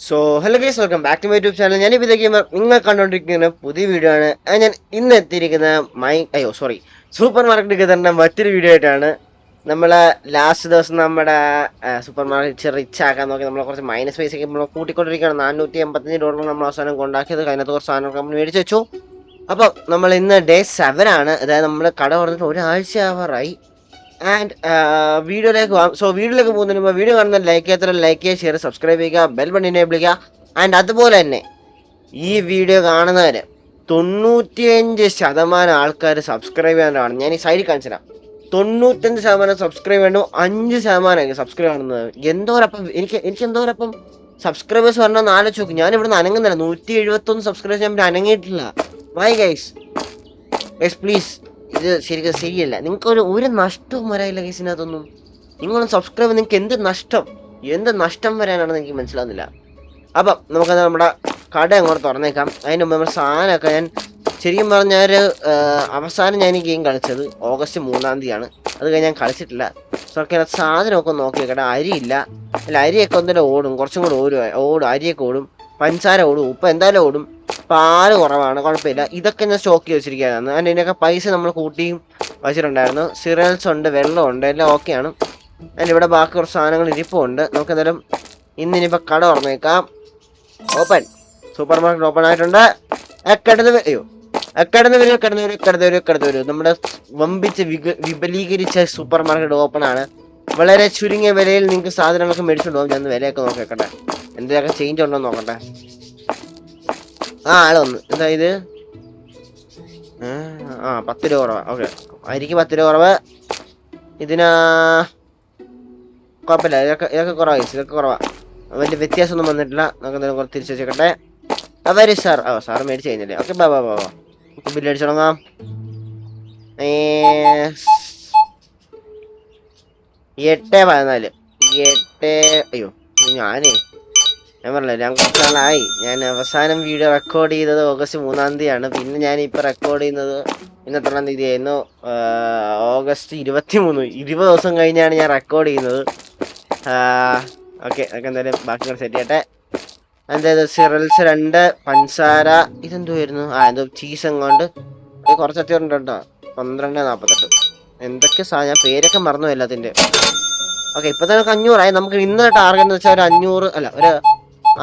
So hello guys, welcome back to my YouTube channel. ഞാൻ ഇപ്പോൾ നിങ്ങൾ കണ്ടുകൊണ്ടിരിക്കുന്ന പുതിയ വീഡിയോ ആണ്. ഞാൻ ഇന്ന് എത്തിയിരിക്കുന്ന സൂപ്പർ മാർക്കറ്റ് ഗതറിൻ്റെ മറ്റൊരു വീഡിയോ ആയിട്ടാണ്. നമ്മൾ ലാസ്റ്റ് ദിവസം നമ്മുടെ സൂപ്പർ മാർക്കറ്റ് റിച്ച് ആക്കാൻ നോക്കി നമ്മളെ കുറച്ച് മൈനസ് പൈസ ഒക്കെ നമ്മൾ കൂട്ടിക്കൊണ്ടിരിക്കുകയാണ്. $485 നമ്മൾ അവസാനം കൊണ്ടാക്കിയത്. അതിനകത്ത് കുറച്ച് സാധനങ്ങൾ നമ്മൾ മേടിച്ച് വെച്ചു. അപ്പം നമ്മൾ ഇന്ന് ഡേ 7 ആണ്. അതായത് നമ്മൾ കട പറഞ്ഞിട്ട് ഒരാഴ്ച ആവാറായി. ആൻഡ് വീഡിയോയിലേക്ക് പോകാം. സോ വീഡിയോയിലേക്ക് പോകുന്നതിന് മുമ്പ് വീഡിയോ കാണുന്ന ലൈക്ക് ചെയ്യുക, ഷെയർ, സബ്സ്ക്രൈബ് ചെയ്യുക, ബെൽ ബട്ടൺ എനേബിൾ ചെയ്യുക. ആൻഡ് അതുപോലെ തന്നെ ഈ വീഡിയോ കാണുന്നവർ 95% ആൾക്കാർ സബ്സ്ക്രൈബ് ചെയ്യാനാണ്. ഞാൻ ഈ സൈഡിൽ കാണിച്ചു തരാം. 95% സബ്സ്ക്രൈബ് വേണ്ടു, 5% സബ്സ്ക്രൈബ് കാണുന്നത്. എന്തോരപ്പം എനിക്ക് എന്തോരപ്പം സബ്സ്ക്രൈബേഴ്സ് വരണമെന്ന് ആലോചിച്ച് നോക്കും. ഞാൻ ഇവിടെ നിന്ന് അനങ്ങുന്നില്ല. 171 സബ്സ്ക്രൈബേഴ്സ് ഞാൻ അനങ്ങിയിട്ടില്ല. വൈ ഗൈസ് പ്ലീസ്, ഇത് ശരിയല്ല. നിങ്ങൾക്ക് ഒരു നഷ്ടവും വരാനില്ല കേസിനകത്തൊന്നും. നിങ്ങളൊന്ന് സബ്സ്ക്രൈബ്, നിങ്ങൾക്ക് എന്ത് നഷ്ടം വരാനാണെന്ന് എനിക്ക് മനസ്സിലാവുന്നില്ല. അപ്പം നമുക്കത് നമ്മുടെ കട അങ്ങോട്ട് തുറന്നേക്കാം. അതിന് മുമ്പ് നമ്മുടെ സാധനമൊക്കെ ഞാൻ ശരിക്കും പറഞ്ഞാൽ അവസാനം ഞാൻ ഈ ഗെയിം കളിച്ചത് ഓഗസ്റ്റ് 3 അത് കഴിഞ്ഞ് ഞാൻ കളിച്ചിട്ടില്ല. സോ ഒക്കെ സാധനമൊക്കെ നോക്കി വെക്കട്ടെ. അരിയില്ല, അല്ല അരിയൊക്കെ ഒന്നിലും ഓടും, കുറച്ചും കൂടെ ഓടും. അരിയൊക്കെ ഓടും, പഞ്ചസാര ഓടും, ഉപ്പ് എന്തായാലും ഓടും. പാല് കുറവാണ്, കുഴപ്പമില്ല. ഇതൊക്കെ ഞാൻ സ്റ്റോക്ക് ചെയ്ത് വെച്ചിരിക്കുകയാണ്. അതിന് ഇതിനൊക്കെ പൈസ നമ്മൾ കൂട്ടിയും വെച്ചിട്ടുണ്ടായിരുന്നു. സിറിയൽസ് ഉണ്ട്, വെള്ളമുണ്ട്, എല്ലാം ഓക്കെയാണ്. അതിനിവിടെ ബാക്കി കുറച്ച് സാധനങ്ങൾ ഇരിപ്പുണ്ട്. നമുക്ക് എന്തായാലും ഇന്നിനിപ്പോൾ കട തുറന്നേക്കാം. ഓപ്പൺ. സൂപ്പർ മാർക്കറ്റ് ഓപ്പൺ ആയിട്ടുണ്ട്. എക്കടന്ന് വരൂ. നമ്മുടെ വമ്പിച്ച് വിപുലീകരിച്ച സൂപ്പർ മാർക്കറ്റ് ഓപ്പൺ ആണ്. വളരെ ചുരുങ്ങിയ വിലയിൽ നിങ്ങൾക്ക് സാധനങ്ങളൊക്കെ മേടിച്ചുകൊണ്ട് പോകും. ഞാൻ വിലയൊക്കെ നോക്കിക്കട്ടെ, എന്തെങ്കിലുമൊക്കെ ചേഞ്ച് ഉണ്ടോ എന്ന് നോക്കട്ടെ. ആള് വന്ന്. എന്താ ഇത്? 10 രൂപ കുറവാ. ഓക്കെ, അരിക്ക് 10 രൂപ കുറവ്. ഇതിനാ കുഴപ്പമില്ല. ഇതൊക്കെ കുറവാ. ഇതൊക്കെ കുറവാ, വലിയ വ്യത്യാസമൊന്നും വന്നിട്ടില്ല. നമുക്ക് എന്തെങ്കിലും കുറച്ച് തിരിച്ചു വെച്ചേക്കട്ടെ. അവര് സാറ് മേടിച്ച് കഴിഞ്ഞല്ലേ. ഓക്കെ, ബാ ബില്ല് അടിച്ചു തുടങ്ങാം. 8:14. അയ്യോ, ഞാൻ പറഞ്ഞില്ല, ഞാൻ കുറച്ച് നാളായി. ഞാൻ അവസാനം വീഡിയോ റെക്കോർഡ് ചെയ്തത് ഓഗസ്റ്റ് 3 പിന്നെ ഞാനിപ്പോൾ റെക്കോർഡ് ചെയ്യുന്നത് ഇന്ന് എത്രാം തീയതി ആയിരുന്നു? ഓഗസ്റ്റ് 23. 20 ദിവസം കഴിഞ്ഞാണ് ഞാൻ റെക്കോർഡ് ചെയ്യുന്നത്. ഓക്കെ, അതൊക്കെ എന്തായാലും ബാക്കി സെറ്റ് ചെയ്യട്ടെ. എന്തായത്? സിറൽസ് 2, പഞ്ചസാര. ഇതെന്തുവായിരുന്നു? എന്തോ ചീസ് എങ്ങോണ്ട് കുറച്ച് അത്യാവശ്യം കേട്ടോ. 12.48. എന്തൊക്കെ ഞാൻ പേരൊക്കെ മറന്നു എല്ലാത്തിൻ്റെ. ഓക്കെ, ഇപ്പൊ തന്നെ 500 നമുക്ക് ഇന്ന് ടാർഗറ്റ് എന്ന് വെച്ചാൽ ഒരു 500 അല്ല, ഒരു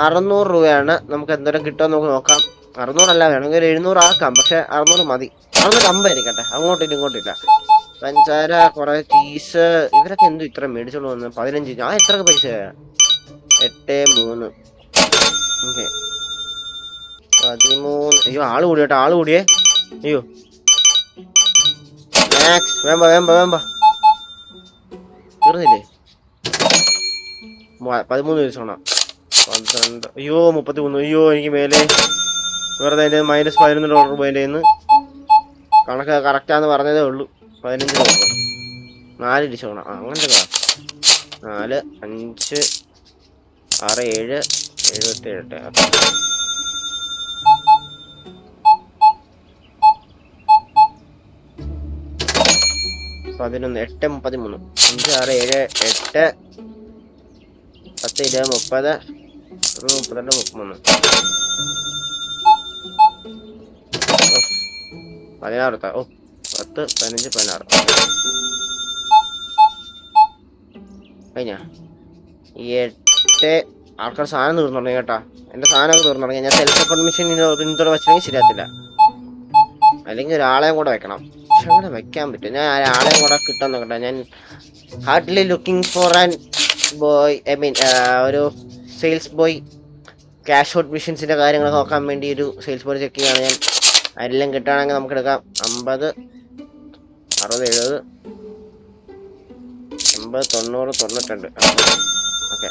600 രൂപയാണ്. നമുക്ക് എന്തോരം കിട്ടുമെന്ന് നമുക്ക് നോക്കാം. 600 അല്ല, വേണമെങ്കിൽ ഒരു 700 ആക്കാം. പക്ഷെ 600 മതി. 650 ആയിരിക്കട്ടെ, ഇങ്ങോട്ടില്ല. പഞ്ചാര, കുറെ ചീസ്. ഇവരൊക്കെ എന്തു ഇത്ര മേടിച്ചോണ്ട് വന്ന്? 15. ഞാൻ എത്ര പൈസ? 8.3. ഓക്കെ, 13. അയ്യോ, ആള് കൂടിയേ. അയ്യോ, വേമ്പ തീർന്നില്ലേ? 13 ദിവസമാണ്. 12. അയ്യോ, 33. അയ്യോ, എനിക്ക് മേലെ വെറുതെ അതിൻ്റെ -$11 രൂപേൻ്റെ കണക്ക് കറക്റ്റാന്ന് പറഞ്ഞതേ ഉള്ളൂ. 15 രൂപ 4 ഡിസ്കൗണ്ട്. അങ്ങനത്തെ 4, 5, 6, 7, 77. 11, 8, 13. 5, 6, 7, 8, 10, 20, 30, 32, 33. 16. ഓ, 10, 15, 16 കഴിഞ്ഞ. 8. ആൾക്കാർ സാധനം തീർന്നുണ്ടെങ്കിൽ കേട്ടാ. എൻ്റെ സാധനമൊക്കെ തീർന്നുണ്ടെങ്കിൽ ഞാൻ സെൽഫ് അക്കൗണ്ട് ഇന്നോടെ വെച്ചില്ലെങ്കിൽ ശരിയാത്തില്ല. അല്ലെങ്കിൽ ഒരാളെയും കൂടെ വെക്കണം. പക്ഷെ അവിടെ വെക്കാൻ പറ്റും. ഞാൻ ഒരാളെയും കൂടെ കിട്ടാൻ നോക്കട്ടെ. ഞാൻ hardly looking for an boy, ഒരു സെയിൽസ് ബോയ്. ക്യാഷ് ഔട്ട് മെഷീൻസിൻ്റെ കാര്യങ്ങളൊക്കെ നോക്കാൻ വേണ്ടി ഒരു സെയിൽസ് ബോയ് ചെക്ക് ചെയ്യാണ് ഞാൻ. അതെല്ലാം കിട്ടുകയാണെങ്കിൽ നമുക്ക് എടുക്കാം. 50, 60, 70, 80, 90, 92. ഓക്കെ,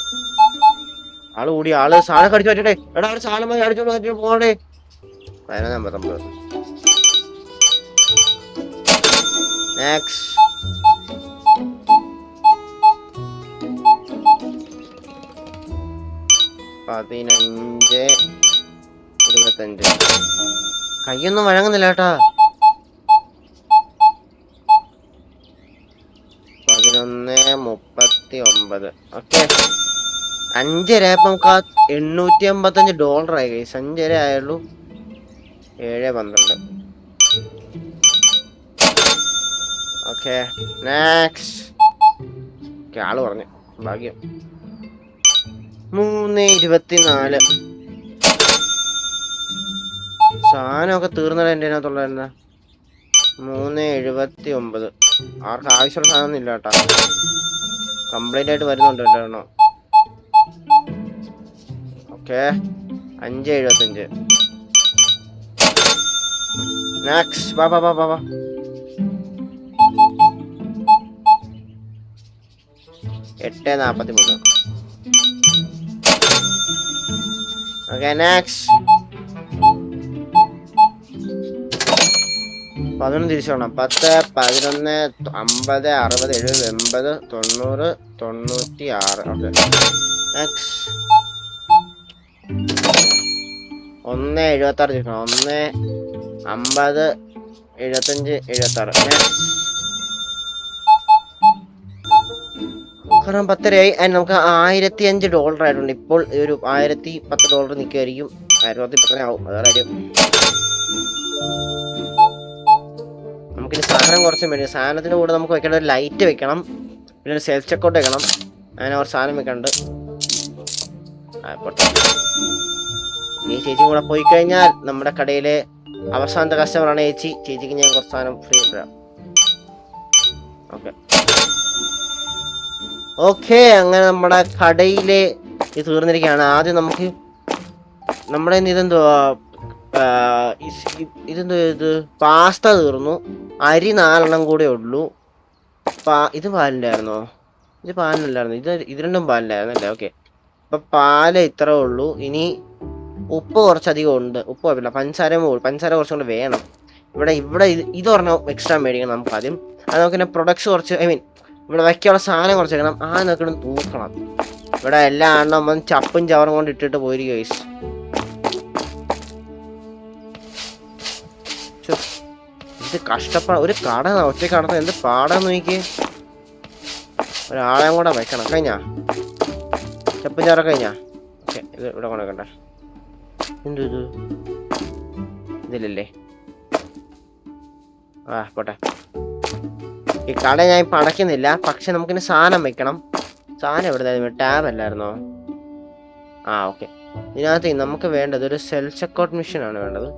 ആള് സാധനം കടിച്ചു പറ്റട്ടെ. എടാ, ആള് സാധനം അടിച്ചോണ്ട് പോകണ്ടേ. 11, 59. നെക്സ്റ്റ്. 15, 25. കയ്യൊന്നും വഴങ്ങുന്നില്ല കേട്ടാ. 11, 39. ഓക്കെ, 5:30 ആയപ്പോ നമുക്ക് ആ $855 ആയി ഗൈസ്. 5:30 ആയുള്ളൂ. 7:12. Okay next. ഓക്കെ ആള് പറഞ്ഞു ഭാഗ്യം. 3:24. സാധനമൊക്കെ തീർന്നട എൻ്റെ അതിനകത്തുള്ളതെന്നാ. 3:79. ആർക്കും ആവശ്യമുള്ള സാധനം ഇല്ല കേട്ടാ. കംപ്ലൈന്റ് ആയിട്ട് വരുന്നുണ്ടല്ലോ. ഓക്കെ 5:75. നെക്സ്റ്റ് ബാ ബാ ബാ ബാ ബാ. 8:43. Okay next. 11 തിരിച്ചു വേണം. 10, 11, 50, 60, 70, 80, 90, 96. Okay next. 1:76 തിരിക്കണം. 1, 50, 75, 76. കാരണം 10:30 ആയി. ആൻഡ് നമുക്ക് $1,005 ആയിട്ടുണ്ട്. ഇപ്പോൾ ഒരു $1,010 നിൽക്കുമായിരിക്കും. 1,010 ആവും. അതാണ് കാര്യം. നമുക്കിനി സാധനം കുറച്ച് വേണ്ടി. സാധനത്തിന്റെ കൂടെ നമുക്ക് വെക്കേണ്ട ഒരു ലൈറ്റ് വെക്കണം. പിന്നെ ഒരു സെൽഫ് ചെക്കൗട്ട് വെക്കണം. അങ്ങനെ ഒരു സാധനം വെക്കാണ്ട്. ഈ ചേച്ചി കൂടെ പോയി കഴിഞ്ഞാൽ നമ്മുടെ കടയിലെ അവസാനത്തെ കസ്റ്റമറാണ് ചേച്ചി. ചേച്ചിക്ക് ഞാൻ കുറച്ച് സാധനം ഫ്രീ ഇട്ടാം. ഓക്കെ ഓക്കെ അങ്ങനെ നമ്മുടെ കടയിലെ ഇത് തീർന്നിരിക്കുകയാണ്. ആദ്യം നമുക്ക് നമ്മുടെ ഇതെന്തുവാ ഇത് പാസ്ത തീർന്നു. അരി 4 കൂടെ ഉള്ളൂ. ഇത് പാലിൻ്റെ ആയിരുന്നോ? ഇത് പാലിനല്ലായിരുന്നു. ഇത് രണ്ടും പാലിലായിരുന്നല്ലേ? ഓക്കെ അപ്പൊ പാല് ഇത്ര ഉള്ളൂ. ഇനി ഉപ്പ് കുറച്ചധികം ഉണ്ട്. ഉപ്പ് കുഴപ്പമില്ല. പഞ്ചസാര കുറച്ചും കൂടെ വേണം. ഇവിടെ ഇത് പറഞ്ഞാൽ എക്സ്ട്രാ മേടിക്കണം നമുക്ക് ആദ്യം. അത് നമുക്ക് പ്രൊഡക്ട്സ് കുറച്ച് ഇവിടെ വയ്ക്കാനുള്ള സാധനം കുറച്ച് വെക്കണം. നോക്കണം തൂക്കണം. ഇവിടെ എല്ലാ എണ്ണം ചപ്പും ചവറും കൊണ്ട് ഇട്ടിട്ട് പോയിരിക്കും ഗൈസ്. ഇത് കഷ്ടപ്പാട്. ഒരു കട ഒറ്റ കടന്ന് എന്ത് പാടാന്ന് നോക്കി. ഒരാളെയും കൂടെ വെക്കണം. കഴിഞ്ഞാ ചപ്പും ചവറൊക്കെ കഴിഞ്ഞാ? ഓക്കെ ഇത് ഇവിടെ കൊണ്ടുവെക്കണ്ടേ? ഇത് ഇതില്ലല്ലേ? പോട്ടെ. ഈ കട ഞാൻ ഇപ്പം അടയ്ക്കുന്നില്ല. പക്ഷെ നമുക്കിനി സാധനം വെക്കണം. സാധനം എവിടെ? ടാബ് അല്ലായിരുന്നോ? ഓക്കെ ഇതിനകത്ത് നമുക്ക് വേണ്ടത് ഒരു സെൽഫ് ചെക്കൗട്ട് മെഷീൻ ആണ് വേണ്ടത്.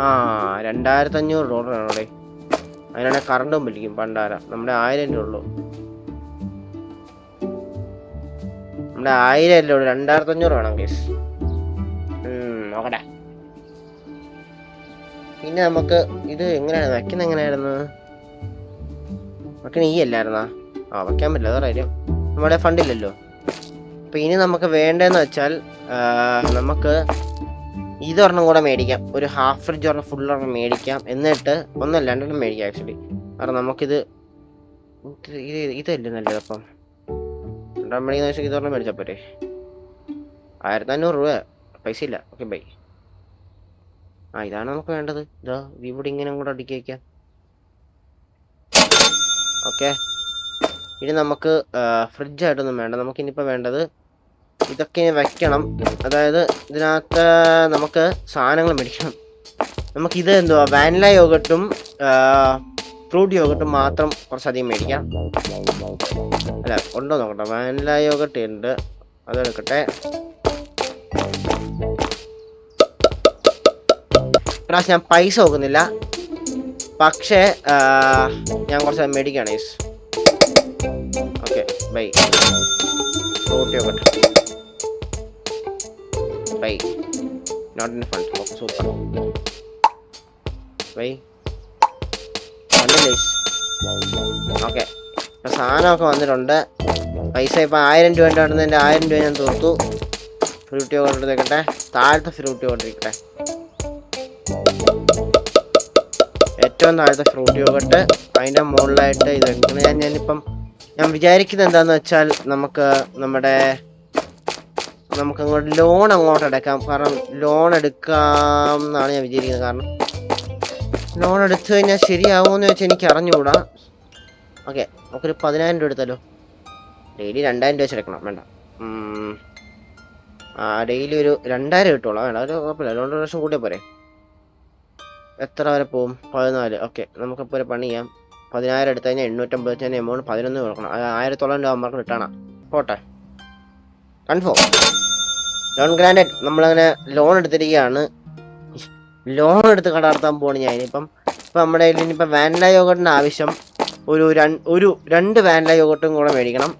$2,500 ആണോടെ? അതിനാണെങ്കിൽ കറണ്ടും വിളിക്കും പണ്ടാര. നമ്മുടെ 1,000 ഉള്ളൂ. നമ്മുടെ 1,000 അല്ലേ ഉള്ളൂ. 2,500 വേണം കേസ്. നോക്കട്ടെ. പിന്നെ നമുക്ക് ഇത് എങ്ങനെയാണ് വെക്കുന്നത്? എങ്ങനെയായിരുന്നു വെക്കണ? ഈ അല്ലായിരുന്നാ? വെക്കാൻ പറ്റില്ല. അതാ കാര്യം. നമ്മുടെ ഫണ്ടില്ലല്ലോ. അപ്പൊ ഇനി നമുക്ക് വേണ്ടതെന്ന് വെച്ചാൽ നമുക്ക് ഇതൊരെണ്ണം കൂടെ മേടിക്കാം. ഒരു ഹാഫ് ഫ്രിഡ്ജ് ഒരെണ്ണം ഫുള്ളൊരെണ്ണം മേടിക്കാം. എന്നിട്ട് 1 അല്ല 2 മേടിക്കാം ആക്ച്വലി. കാരണം നമുക്കിത് ഇതല്ലേ നല്ലത്. അപ്പം 2 മേടിക്കുന്ന വെച്ചാൽ ഇതൊരെണ്ണം മേടിച്ചാൽ പോരെ? $1,500 പൈസ ഇല്ല. Okay bye. ഇതാണ് നമുക്ക് വേണ്ടത്. ഇവിടെ ഇങ്ങനെ കൂടെ അടുക്കി വയ്ക്കാം. ഓക്കെ ഇനി നമുക്ക് ഫ്രിഡ്ജായിട്ടൊന്നും വേണ്ട. നമുക്കിനിപ്പോൾ വേണ്ടത് ഇതൊക്കെ വെക്കണം. അതായത് ഇതിനകത്ത് നമുക്ക് സാധനങ്ങൾ മേടിക്കണം. നമുക്കിത് എന്തുവാ വാനില യോഗട്ടും ഫ്രൂട്ട് യോഗട്ടും മാത്രം കുറച്ചധികം മേടിക്കാം. അല്ല ഉണ്ടോ നോക്കട്ടെ. വാനില യോഗട്ട് ഉണ്ട്, അതെടുക്കട്ടെ. പ്രാവശ്യം ഞാൻ പൈസ നോക്കുന്നില്ല. പക്ഷേ ഞാൻ കുറച്ച് മേടിക്കുകയാണ്. Okay bye. Fruit yogurt bye. നോട്ട് ഇൻ ഫണ്ട്. Okay super bye. ഓക്കെ സാധനമൊക്കെ വന്നിട്ടുണ്ട്. പൈസ ഇപ്പം 1,000 രൂപ ഉണ്ടെന്നതിൻ്റെ 1,000 രൂപ ഞാൻ തീർത്തു. ഫ്രൂട്ട് യോഗട്ട് എടുത്തേക്കട്ടെ. താഴത്തെ ഫ്രൂട്ട് യോഗട്ട് ഇരിക്കട്ടെ. ഏറ്റവും താഴത്തെ ഫ്രൂട്ട് യോഗട്ട്. അതിൻ്റെ മുകളിലായിട്ട് ഇത് എടുക്കണം. ഞാനിപ്പം ഞാൻ വിചാരിക്കുന്നത് എന്താണെന്ന് വെച്ചാൽ നമുക്ക് അങ്ങോട്ട് ലോൺ അങ്ങോട്ട് എടുക്കാം. കാരണം ലോൺ എടുക്കാം എന്നാണ് ഞാൻ വിചാരിക്കുന്നത്. കാരണം ലോൺ എടുത്തു കഴിഞ്ഞാൽ ശരിയാവുമെന്ന് വെച്ചാൽ എനിക്ക് അറിഞ്ഞുകൂടാ. ഓക്കെ, നമുക്കൊരു 10,000 രൂപ എടുത്താലോ? ഡെയിലി 2,000 രൂപ വെച്ചെടുക്കണം. വേണ്ട, ഡെയിലി ഒരു 2,000 കിട്ടുള്ളൂ. വേണ്ട, ഒരു കുഴപ്പമില്ല. 2 ലക്ഷം കൂട്ടിയാൽ പോരെ? എത്ര വരെ പോവും? 14. ഓക്കെ, നമുക്കിപ്പോൾ ഒരു പണി ചെയ്യാം. 10,000 എടുത്തു കഴിഞ്ഞാൽ 850 വെച്ചാൽ എമൗണ്ട് 11 കൊടുക്കണം. അത് 1,000 രൂപ അമ്മക്ക് റിട്ടേണാ. പോട്ടെ, കൺഫേം. Loan granted. നമ്മളങ്ങനെ ലോൺ എടുത്തിരിക്കുകയാണ്. ലോൺ എടുത്ത് കട നടത്താൻ പോവാണ് ഞാൻ ഇനിയിപ്പം. ഇപ്പം നമ്മുടെ കയ്യിൽ ഇനിയിപ്പം വാനില യോഗട്ടിന് ആവശ്യം ഒരു 2 വാനില യോഗട്ടും കൂടെ മേടിക്കണം.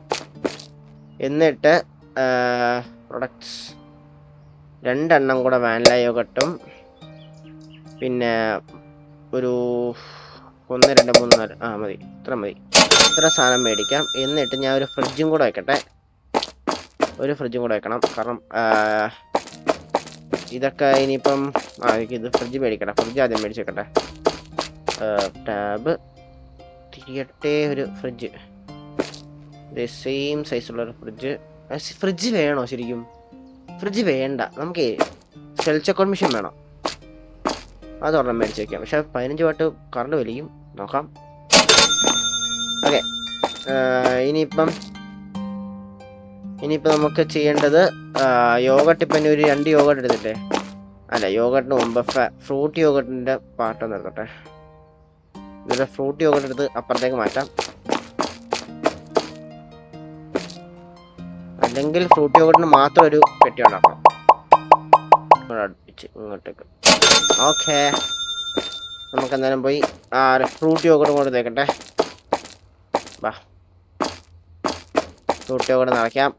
എന്നിട്ട് പ്രൊഡക്ട്സ് 2 എണ്ണം കൂടെ വാനില യോഗട്ടും പിന്നെ ഒരു 1 2 3 4 മതി, ഇത്ര മതി. ഇത്ര സാധനം മേടിക്കാം. എന്നിട്ട് ഞാൻ ഒരു ഫ്രിഡ്ജും കൂടെ വെക്കട്ടെ. ഒരു ഫ്രിഡ്ജും കൂടെ വെക്കണം. കാരണം ഇതൊക്കെ ഇനിയിപ്പം ഇത് ഫ്രിഡ്ജ് മേടിക്കട്ടെ. ഫ്രിഡ്ജ് ആദ്യം മേടിച്ച് വെക്കട്ടെ. ടാബ് തിരിയട്ടെ. ഒരു ഫ്രിഡ്ജ്, സെയിം സൈസുള്ളൊരു ഫ്രിഡ്ജ്. ഫ്രിഡ്ജ് വേണോ ശരിക്കും? ഫ്രിഡ്ജ് വേണ്ട, നമുക്ക് സെൽഫ് ചെക്കൗട്ട് മെഷീൻ വേണം. അതൊരെണ്ണം മേടിച്ച് വെക്കാം. പക്ഷെ 15 വാട്ട് കറണ്ട് വലിയും. നോക്കാം. ഓക്കെ, ഇനിയിപ്പം നമുക്ക് ചെയ്യേണ്ടത് യോഗട്ട്. ഇപ്പം ഒരു 2 യോഗട്ട് എടുത്തിട്ടേ. അല്ല, യോഗട്ടിന് മുമ്പ് ഫ്രൂട്ട് യോഗട്ടിൻ്റെ പാട്ടൊന്ന് എടുത്തോട്ടെ. ഇതിൻ്റെ ഫ്രൂട്ട് യോഗട്ട് എടുത്ത് അപ്പുറത്തേക്ക് മാറ്റാം. അല്ലെങ്കിൽ ഫ്രൂട്ട് യോഗട്ടിന് മാത്രം ഒരു പെട്ടി ഉണ്ടാക്കണം. അടുപ്പിച്ച് ഇങ്ങോട്ടേക്ക്. ഓക്കെ, നമുക്ക് എന്തായാലും പോയി ഫ്രൂട്ട് യോഗട്ട് കൊണ്ട് തേക്കട്ടെ. വാ, ഫ്രൂട്ട് യോഗട്ട് നിറയ്ക്കാം.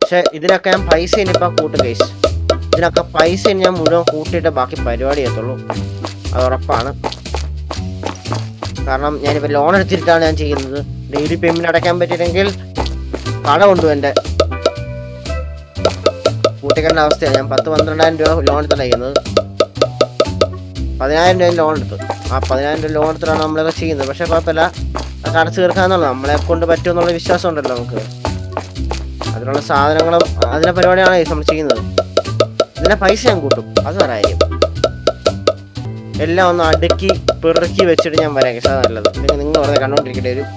പക്ഷെ ഇതിനൊക്കെ ഞാൻ പൈസ ഇനിയിപ്പോൾ കൂട്ടും ഗൈസ്. ഇതിനൊക്കെ പൈസ ഞാൻ മുഴുവൻ കൂട്ടിയിട്ട് ബാക്കി പരിപാടി ചെയ്യത്തുള്ളൂ, അത് ഉറപ്പാണ്. കാരണം ഞാനിപ്പോൾ ലോൺ എടുത്തിട്ടാണ് ഞാൻ ചെയ്യുന്നത്. ഡെയിലി പേയ്മെന്റ് അടയ്ക്കാൻ പറ്റിയില്ലെങ്കിൽ കട കൊണ്ടു എൻ്റെ കൂട്ടിക്കേണ്ട അവസ്ഥയാണ്. ഞാൻ 10-12,000 രൂപ ലോൺ എടുത്താണ് ചെയ്യുന്നത്. 10,000 രൂപ ലോൺ എടുത്തു. ആ 10,000 രൂപ ലോൺ എടുത്തിട്ടാണ് നമ്മളൊക്കെ ചെയ്യുന്നത്. പക്ഷെ കുഴപ്പമില്ല, അത് അടച്ചു തീർക്കാന്നുള്ളത് നമ്മളെ കൊണ്ട് പറ്റുമെന്നുള്ള വിശ്വാസം ഉണ്ടല്ലോ നമുക്ക്. അതിനുള്ള സാധനങ്ങളും അതിന്റെ പരിപാടിയാണ് നമ്മൾ ചെയ്യുന്നത്. ഇതിന്റെ പൈസ ഞാൻ കൂട്ടും, അത് വേറെ കാര്യം. എല്ലാം ഒന്ന് അടുക്കി പെറുക്കി വെച്ചിട്ട് ഞാൻ വരാം. പക്ഷെ അത് നല്ലത്. നിങ്ങൾ വെറുതെ കണ്ടുകൊണ്ടിരിക്കേണ്ടി വരും.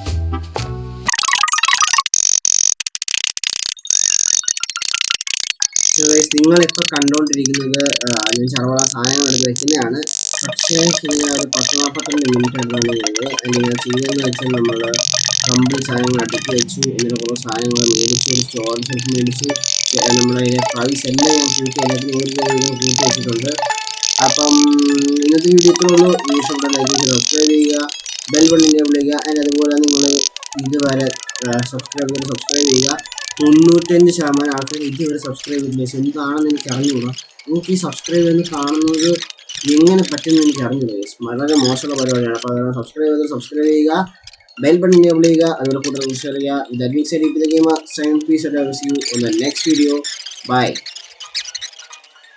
നിങ്ങളിപ്പോൾ കണ്ടുകൊണ്ടിരിക്കുന്നത് ഞാൻ സർവ്വ സാധനങ്ങൾ എടുത്ത് വെക്കുന്നതാണ്. പക്ഷേ ചെയ്യാൻ ഒരു 10-42 മിനിറ്റ് എടുത്താണ് ചെയ്യുന്നത്. അല്ലെങ്കിൽ ചെയ്യുന്നതെന്ന് വെച്ചാൽ നമ്മൾ കംപ്ലീറ്റ് സാധനങ്ങൾ അടുക്കി വെച്ചു. എന്നിട്ട് കുറേ സാധനങ്ങൾ മേടിച്ചു, ഒരു സ്റ്റോറേജ് സെൽഫ് മേടിച്ചു. നമ്മുടെ പ്രൈസ് എല്ലാം ഞാൻ കൂട്ടി എല്ലാത്തിനും ഒരു കൂട്ടി വെച്ചിട്ടുണ്ട്. അപ്പം ഇന്നത്തെ വീഡിയോ ഇത്രയുള്ളൂ. ഇഷ്ടപ്പെട്ട ലൈക്ക് ചെയ്ത് സബ്സ്ക്രൈബ് ചെയ്യുക, ബെൽ ബട്ടൺ എനേബിൾ ചെയ്യുക. അതുപോലെ നിങ്ങൾ ഇതുവരെ സബ്സ്ക്രൈബ് ചെയ്യുക. 95% ആൾക്കാർ ഇതുവരെ സബ്സ്ക്രൈബ് ചെയ്തില്ല. എന്താണെന്ന് എനിക്ക് അറിഞ്ഞുകൂടാ. നിങ്ങൾക്ക് ഈ സബ്സ്ക്രൈബ് എന്ന് കാണുന്നത് എങ്ങനെ പറ്റുമെന്ന് എനിക്ക് അറിഞ്ഞില്ല. വളരെ മോശമുള്ള പരിപാടിയാണ്. അപ്പോൾ അതുകൊണ്ട് സബ്സ്ക്രൈബ് ചെയ്യുക, ബെൽ ബട്ടൺ എനേബിൾ ചെയ്യുക. അതുപോലെ കൂടുതൽ ഷെയർ ചെയ്യുക. That means game sign piece. Next video. By.